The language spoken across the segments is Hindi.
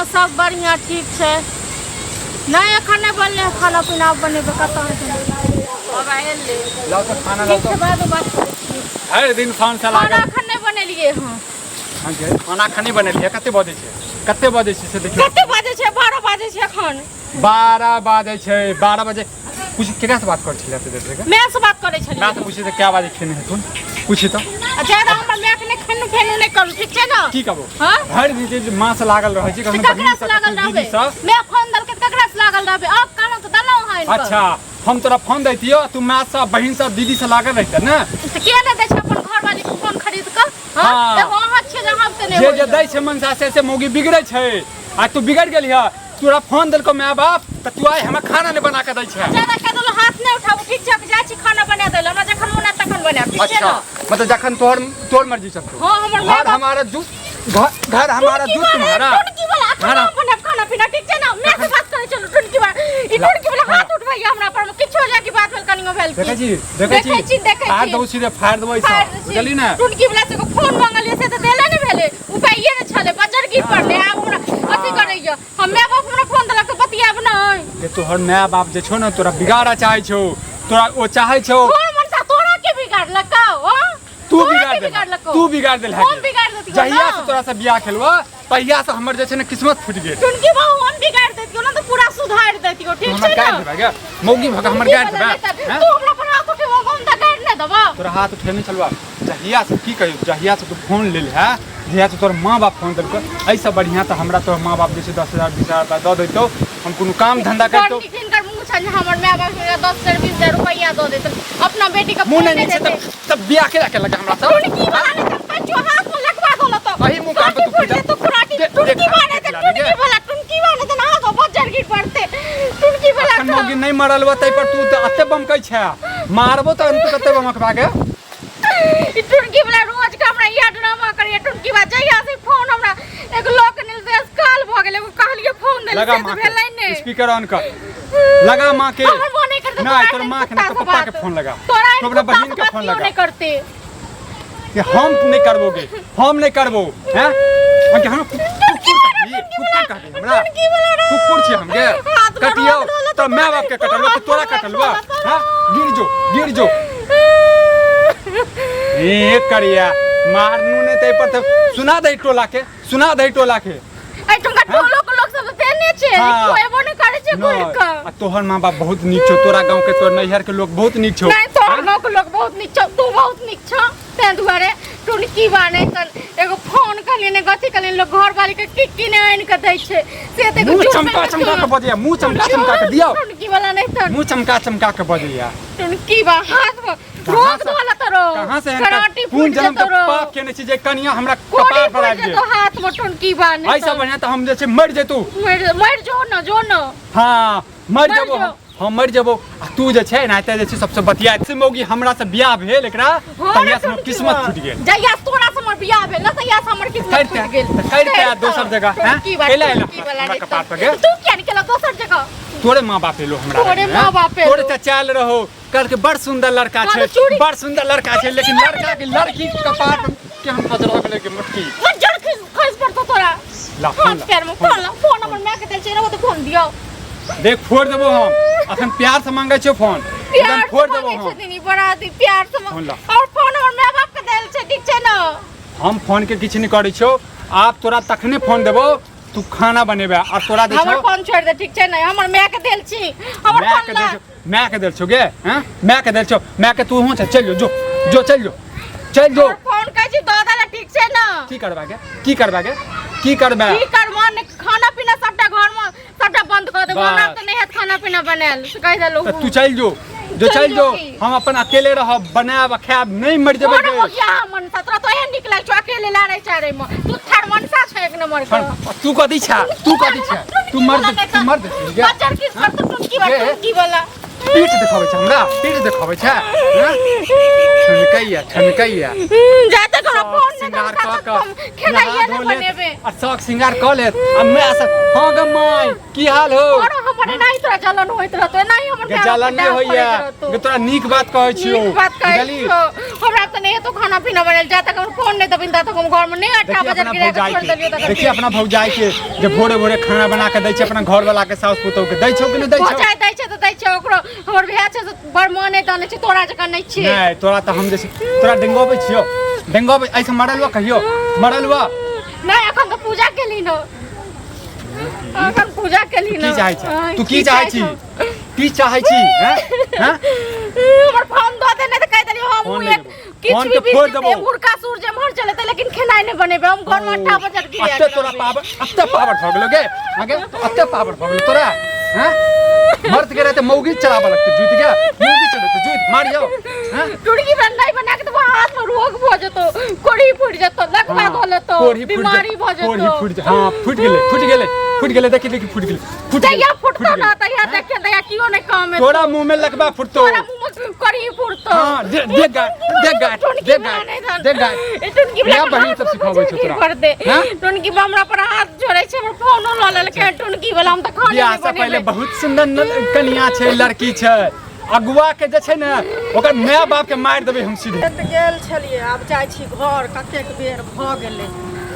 हाँ सब बढ़िया ठीक है। नहीं एखन नहीं बनले खाना पीना बनेबे कतऽ अब आइल ले लाओ तो खाना लाओ तो बाद बात करै छी। हर दिन फोन से लागल खाना एखन नहीं बनेलिए हां। हां जे खाना खनी बनेलिए कते बजे छै से देखियो कते बजे छै 12 बजे छै एखन 12 बजे छै 12 बजे कुछ केकरा से बात कर छिले ते देख मैं से बात करै छली मैं तो पूछी त क्या बजे खेने है तू पूछी तो ज्यादा हमर मैं के खानु फेनु नहीं करू ठीक छै ना की कहबो हां हर दिन जे मां से लागल रहै छै कखनो ककरा से लागल रहबे मैं फोन दल के ककरा से लागल रहबे अब कहलो तो दलो है अच्छा हम तोरा फोन दैतियो तू मां से बहिन से दीदी से लागल रहते ना तो के न दै छै अपन घर वाली के फोन खरीद के हां एगो अहाँ छै जे हम से नहीं जे दै छै मनसा से मौगी बिगड़ै छै आ तू बिगड़ गेली ह तोरा फोन देलको माय बाप त तू आइ हमरा खाना नहीं बना के दै छै ज्यादा के दलो हाथ नहीं उठाबो ठीक छै जा छी खाना बना देल हमरा जखन मोन तखन बना ठीक छै ना मतलब जखन तोर मर्जी सब हां हमर घर हमारा जूत घर हमारा जूत तुम्हारा टुनकी वाला खाना बना खाना पीना ठीक छै ना मैं से बात करे चलो टुनकी वाला ई टुनकी वाला हाथ उठबैया हमरा पर किछ हो जाय की बात भेल कनियो भेल देखै छी फाड़ दो सीधे फाड़ देबै सब बुझली ना टुनकी वाला से फोन मांगलिए से त देले नहीं भेले उपाइए न छले बजर गिर पड़ले आब हमरा अथी करैया हम माय बाप हमरा फोन देलक बतियाब नहीं ये तोहर माय बाप जे छौ ना तोरा बिगाड़ा चाहै छौ तोरा ओ चाहै छौ कौन मनसा तोरा के बिगाड़लक हो तू बिगाड़ देल है कौन बिगाड़ देती जहिया से तोरा से बियाह खेलवा तहिया से हमर जे छै ना किस्मत फूट गेल टुनकी बाबू हम बिगाड़ देतियो ना तो पूरा सुधार देतियो ठीक छै ना हमर गाड़ मौगी भगा हमर गाड़ देबा तू हमरा पर हाथ उठेबो हम त गाड़ नहीं देबो तोरा हाथ उठे नहीं चलवा जहिया से की कहियो जहिया से तू फोन ले है जहिया से तोर माँ बाप फोन देलको ऐसा बढ़िया तो हमरा तोर माँ बाप जैसे 10,000 20,000 दे देतो हम कोनो काम धंधा करतो किनकर मुंह छ हमर माय बाप 10,000 20,000 रुपया दे देत अपना बेटी का मुंह नहीं से तब बियाह के लगा हमरा सब टुनकी वाला ने पंचो हाथ में लगवा दो तो वही मुंह काम पे तू पीटा तो खुराटी टुनकी वाला टुनकी वाला तो ना तो बजर गिर पड़ते टुनकी वाला अखन मौगी नहीं मरल बतै पर तू त अते बम कै छै मारबो त अंत कते बम खबाके ई टुनकी वाला रोज का हमरा या ड्रामा करिए टुनकी वाला जहिया से फोन हमरा एक लोक निर्देश काल भ गेले कहलिए फोन देले से भेलै ने स्पीकर ऑन कर लगा मां के नहीं तोर मां के तो पापा के फोन लगा तो अपना बहन के फोन लगा नहीं करते कि हम नहीं करबोगे हम नहीं करबो हैं हम हम कुकुर कहबी हमरा कुकुर छी हम गे कटियो तो माय बाप के कटलवा तो तोरा कटलवा हां गिर जो ए करिया मारनू ने तै पर त सुना दे टोला के ए तुमका टोलो के लोग सब देने छे तो एबो नहीं करे छे कोई का तोहर मां बाप बहुत नीक छौ तोरा गांव के तोर नैहर के लोग बहुत नीक छौ नहीं तोहर गांव के लोग बहुत नीक छौ तू बहुत नीक छ ते दुआरे टुनकी बाने तन एगो फोन कलिए ने गथि कलिए लोग घर वाली के की ने आइन के दै छे से ते मुंह चमका के बजिया मुंह चमका के दियो टुनकी वाला नहीं तन मुंह चमका के बजिया टुनकी बा हाथ में रोक दो वाला तरो कहां से कौन जन्म के पाप केने छी जे कनिया हमरा कपार पर आ गेल तो हाथ में टुनकी बाने ऐसा बढ़िया त हम जे छै मर जेतू मर जो न हां मर जबो हम मर जबो आ तू जे छै ना त जे छै सबसे बतिया से मौगी हमरा से बियाह भेल एकरा तहिया से किस्मत फूट गेल जहिया तोरा से हमर बियाह भेल ना तहिया से हमर किस्मत फूट गेल करते दोसर जगह हैं केला हमरा कपार पर गेल तू क्या निकला दोसर जगह तोरे मां बाप एलो हमरा तोरे मां बाप एलो तोरे त चाल रहो कल के बड़ सुंदर लड़का छै लेकिन लड़का के लड़की कपार पर के हम पजरा के लेके मटकी जड़ खस पर तो तोरा ला फोन नंबर मैं के देल छै वो तो फोन दियो देख फोड़ देबो हम अखन प्यार से मांगे छै फोन एकदम फोड़ देबो हम नहीं बड़ा दी प्यार से और फोन नंबर मैं बाप के देल छै ठीक छै ना हम फोन के किछ नहीं करै छौ आप तोरा तखने फोन देबो तू खाना बनेबे और तोरा दे छौ हमर फोन छोड़ दे ठीक छै ना हमर मैं के देल छी हमर फोन मैं के देल छौ गे हैं मैं के देल छौ मैं के तू हो चल जो फोन कहै छी दादा ला ठीक छै ना की करबा मन खाना पीना सबटा घर में सबटा बंद कर दे हमरा त नहीं है खाना पीना बनाल कह दे लोग तू चल जो हम अपन अकेले रह बनाब खाब नहीं मर जेबे क्या मन सतरा तो एहन निकलै छ अकेले लारे चारे में तू थार मनसा छ एक नंबर का तू कथि छ तू मर दे बच्चर किस पर तू टुनकी वाला पीठ देखाबै छ हमरा पीठ देखाबै छ ठनकैया जाते करो फोन सिंगार क खेलाइए न बनेबे आ शौक सिंगार क ले आ मैं हां ग माय की हाल हो हमरे नहीं तोरा जलन होइत रहतो नहीं हमर के जलन नहीं होइया के तोरा नीक बात कहै छियो नीक बात कहै छियो हमरा त नहीं तो खाना पीना बनल जा तक हम फोन नहीं दबिन ता तक हम घर में नहीं 8 बजे गिरा के छोड़ देलियो तक देखिए अपना भौजाई के जे भोरे भोरे खाना बना के दै छै अपना घर वाला के सास पुतौ के दै छौ कि नहीं दै छौ भौजाई दै छै त दै छै ओकरो हमर भैया छै बड़ मन नहीं दाने छै तोरा जका नहीं छै नहीं तोरा त हम जैसे तोरा डेंगोबै छियो डेंगोबै ऐसे मरलवा कहियो मरलवा नहीं अखन तो पूजा केली न अखन पूजा केली न की चाहै छी तू की चाहै छी की चाहै छी हैं हैं हमर फोन दो दे नहीं त कह देलियो हम एक किछ भी फोड़ देबो मुर्गा सूरज मर चले त लेकिन खेनाई नहीं बनेबे हम घर में 8 बजे गिरा अत्ते तोरा पावर अत्ते पावर भ गेलो गे आगे अत्ते पावर भ गेलो तोरा हैं मर्द के रहते मौगी चलावा लगते जूत के मौगी चलते जूत मारियो हैं टुड़की बनाई बना के तो हाथ में रोग भ जतो कोड़ी फूट जतो लकवा धोले तो बीमारी भ जतो कोड़ी फूट हां फूट गेले देखि फूट गेले तैया फुटतो ना तैया देखे तैया कियो नहीं काम है तोरा मुंह में लकवा फुटतो तोरा मुंह में कोड़ी फुटतो हां देख गाय टुनकी या बहिन सब सिखाबै छ तोरा कर दे टुनकी हमरा पर हाथ जोड़ै छै हमर फोनो ल लेलकै टुनकी वाला हम त खाने बियाह से पहले बहुत सुंदर कन्या छै लड़की छै अगुआ के जे छै ने ओकर माय बाप के मार देबै हम सीधे गेल छलिए अब जाय छी घर कतेक बेर भ गेलै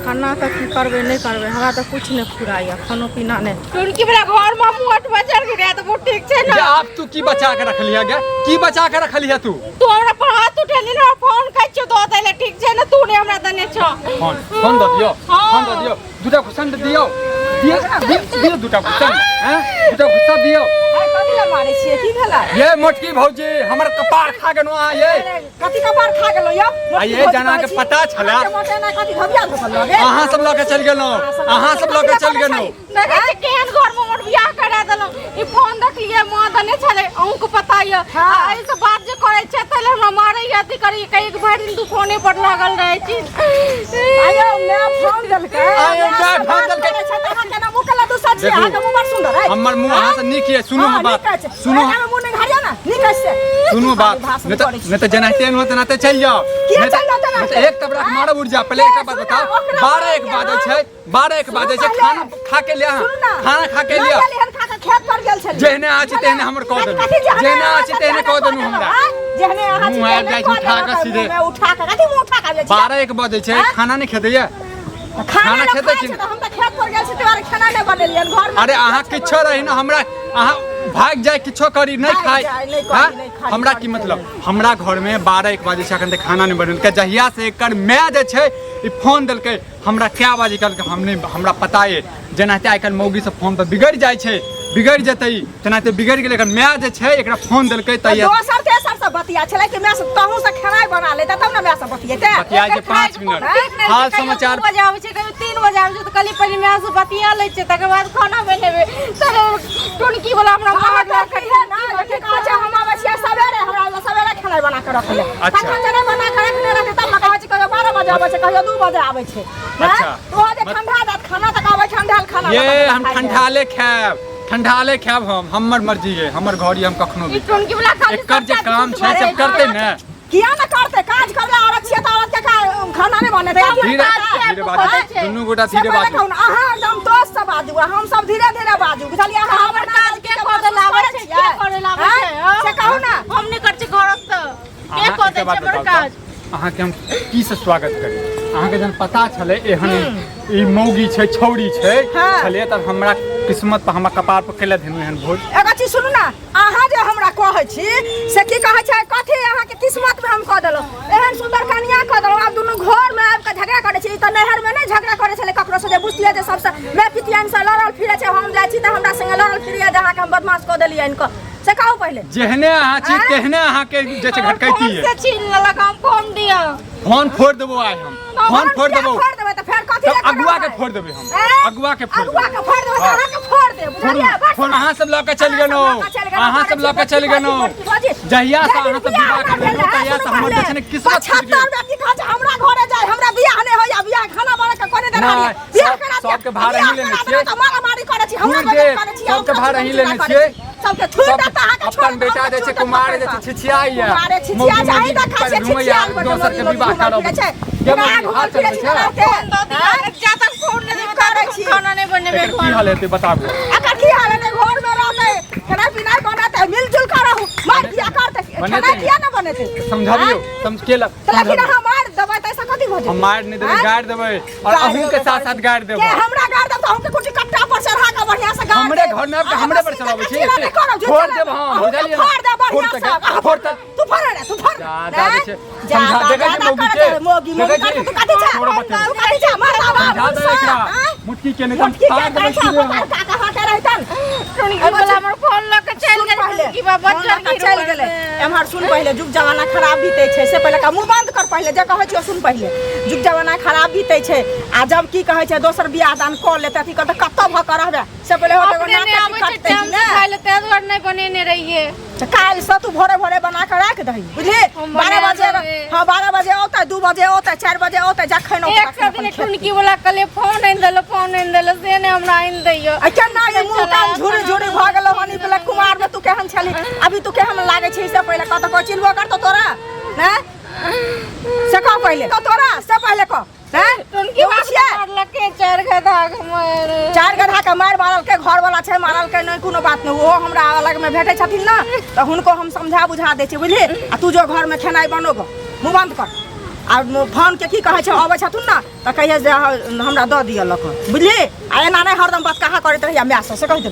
खाना त की करबे नहीं करबे हमरा त कुछ नहीं फुराइया खानो पीना नहीं टुनकी वाला घर में हम 8 बजे गिरा त वो ठीक छै ना अब तू की बचा के रखलिया गे की बचा के रखलिया तू हमरा पर हाथ उठेली ना फोन कह छ दो देले ठीक छै ना तू ने हमरा दने छ फोन दे दियो दुटा खुशन दे दियो दियो दुटा खुशन हैं दुटा खुशन दियो कथि ला मारे छिए की भेला ये मोटकी भौजी हमर कपार खा गेनो आ ये कथि कपार खा गेलो यो आ ये जाना के पता छला कथि धबिया धोल लगे अहाँ सब लगे चल गेलो अहाँ सब लगे चल गेलो देखे छै केहन घर में हमर बियाह करा देलो ई फोन देखलिए मां दने छले अहू को पता ये ऐ से बात जे करे छै तले हमरा मारे या अथि करी कई भर दिन तू फोने पर लागल रहे छी आयो मैं फोन देलकै आयो मैं फोन देलकै अहाँ केना मुंह कला दूसरा छी अहाँ के मुंह बड़ सुंदर है हमर मुंह अहाँ से नीक है सुनो बात सुनो मुंह नहीं घारिया ना नीक से सुनो बात नहीं तो जनाते न होते नाते चल जाओ नहीं तो एक तबरा मारा उड़ जा पहले एक बात बताओ 12 बाजे छै 12 बाजे छै खाना खा के लिया खाना खा के लिया खेत पर गेल छल जेहने आछि तेहने हमर कह देनु जेहने आछि तेहने कह देनु हमरा जेहने आछि मुंह आबि जाइ छै उठा के सीधे मैं उठा के कथि मुंह उठा के आबि जाइ 12 बाजे छै खाना नहीं खेते या खाना खेते छी हम त खेत पर गेल छी तोरे खाना नहीं बनेलियन घर में अरे अहाँ किछो रही ना हमरा अहाँ भाग जाए किछो करी नहीं खाए हमरा की मतलब हमरा घर में 12-1 बजे से अखन तक खाना नहीं बनल के जहिया से एकर माय जे छै ई फोन देलकै हमरा क्या बाजी कल के हमने हमरा पता है जेनाते आइकल मौगी से फोन पर बिगड़ जाय छै बिगड़ जतै तेनाते बिगड़ गेलै एकर माय जे छै एकरा फोन देलकै त दोसर तेसर से बतिया छलै कि मैं से तहू से खाना बना ले तब ना मैं से बतियेते बतिया जे 5 मिनट हाल समाचार बजे आबै छै कभी 3 बजे आबै छै त कली पहले मैं से बतिया ले छै तकर बाद खाना बनेबे तर टुनकी वाला हमरा मार ला के ना के कह छै हम आबै छियै सवेरे हमरा सवेरे खाना बना के रख ले तखन जने बना के रखने रहते तब ना कहै छै कहियो 12 बजे आबै छै कहियो 2 बजे आबै छै अच्छा तो जे ठंडा दात खाना तक आबै ठंडा खाना ये हम ठंडाले खाएब हम हमर मर्जी है हमर घर हम कखनो भी एकर जे काम छै सब करते ने किया ना करते काज करला औरत छियै त औरत के खाना नहीं बने धीरे बात दुनू गोटा धीरे बात अहाँ एकदम दोस्त से बाजू हम सब धीरे धीरे बाजू बुझलिए अहाँ हमर काज के कर दे लाबै छै के करे लाबै छै से कहू ना हम नहीं कर छी घर से के कर दे छै हमर काज अहाँ के हम की से स्वागत करी अहाँ के जन पता छले एहन ई मौगी छै छौड़ी छै छले तब हमरा किस्मत पर हमरा कपार पर केले धेनु एहन भोज एगो चीज सुनू ना अहाँ जे हमरा कहै छी से की कहै छै कथि अहाँ के किस्मत में हम कह देलो एहन सुंदर कन्या कह देलो अब दुनू घर में आब के झगड़ा करे छी त नहर में नहीं झगड़ा करे छले ककरो से जे बुझतिए जे सबसे मैं पितियन से लड़ल फिरे छै हम जाइ छी त हमरा संगे लड़ल फिरिया जे अहाँ के हम बदमाश कह देलिए इनको से कहू पहले जेहने अहाँ छी तेहने अहाँ के जे छै घटकैती है से छीन लगा हम फोन दिया फोन फोड़ देबो आइ हम फोन फोड़ देबो त फेर कथि अगुआ के फोड़ देबे हम अगुआ के फोड़ देबे अहाँ के फोड़ दे बुझलिए फोन अहाँ सब लऽ के चल गेनो अहाँ सब लऽ के चल गेनो जहिया से अहाँ सब विवाह कर लेलो तहिया से हमर देख ने किस्मत छूट गेल 75 व्यक्ति कह हमरा घरे जाय हमरा बियाह नहीं होया बियाह खाना बना के कोने दे रही बियाह करा सबके भाड़ा ही लेने छियै त मारा मारी करे छी हमरा मदद करे छी सबके भाड़ा ही लेने छियै सबके छूट देता अहाँ के अपन बेटा जे छै कुमार जे छै छिछियाइया कुमार छिछिया जाई त खा छै छिछिया दोसर के विवाह करब के हाल चलै छै जा तक फोन नहीं करे छी खाना नहीं बनेबे की हाल हेतै बताबू एकर की हाल है घर में रह बने खाना किया ना बने थे समझा दियो समझ तो लेकिन हमार दबाई त ऐसा कथी भ हम मार नहीं देबे गाड़ देबे और अहू के साथ साथ गाड़ देबे के हमरा गाड़ दब त हमके कुछ कट्टा पर चढ़ा के बढ़िया से गाड़ हमरे घर में आपके हमरे पर चलावे छी छोड़ देब हम बुझलिए फोड़ दे बढ़िया से फोड़ त तू फोड़ रे तू फोड़ जा दे छे समझा देगा कि मोगी के तू काटी जा छोड़ बते तू काटी जा मार समझा दे एकरा मुट्ठी के नहीं फाड़ देबे छी काका हाथे रहतन टुनकी वाला हमर फोन ल के चल गेल की बा बच्चा चल गेले एमहर सुन पहले जुग जमाना खराब बीते छै से पहले का मुंह बंद कर पहले जे कहै छियो सुन पहले जुग जमाना खराब बीते छै आ जब की कहै छै दोसर बियाह दान क लेते अथी कत कत्तो भ कर रहबे से पहले होते अपने ने आबै छै टाइम से खाइ ले ते दुआर नहीं बनेने रहिए काल से तू भोरे भोरे बना के रख दही बुझली 12 बजे हां 12 बजे औते 2 बजे औते 4 बजे औते जखन एक दिन टुनकी वाला कले फोन इन देलो से ने हमरा इन दैयो आ केना ये मुंह कान झुरी झुरी भ गेलो हनी बेला कुमार में तू केहन छली अभी तू केहन लागे छै से पहले कत को चिल्बो कर तो तोरा ना से कह पहले तो तोरा से पहले कह हैं टुनकी मारल के 4 गधा के मार 4 गधा के मार मारल के घर वाला छै मारल के नहीं कोनो बात नहीं वो हमरा अलग में भेटे छथिन ना तो हुनको हम समझा बुझा दे छी बुझली आ तू जो घर में खेनाई बनोग मुंह बंद कर आ फोन के की कहै छै आबै छथुन ना त कहिए जे हमरा द दिय लक बुझली आ एना नहीं हरदम बात कहा करैत रहिया मैया से कहि दे।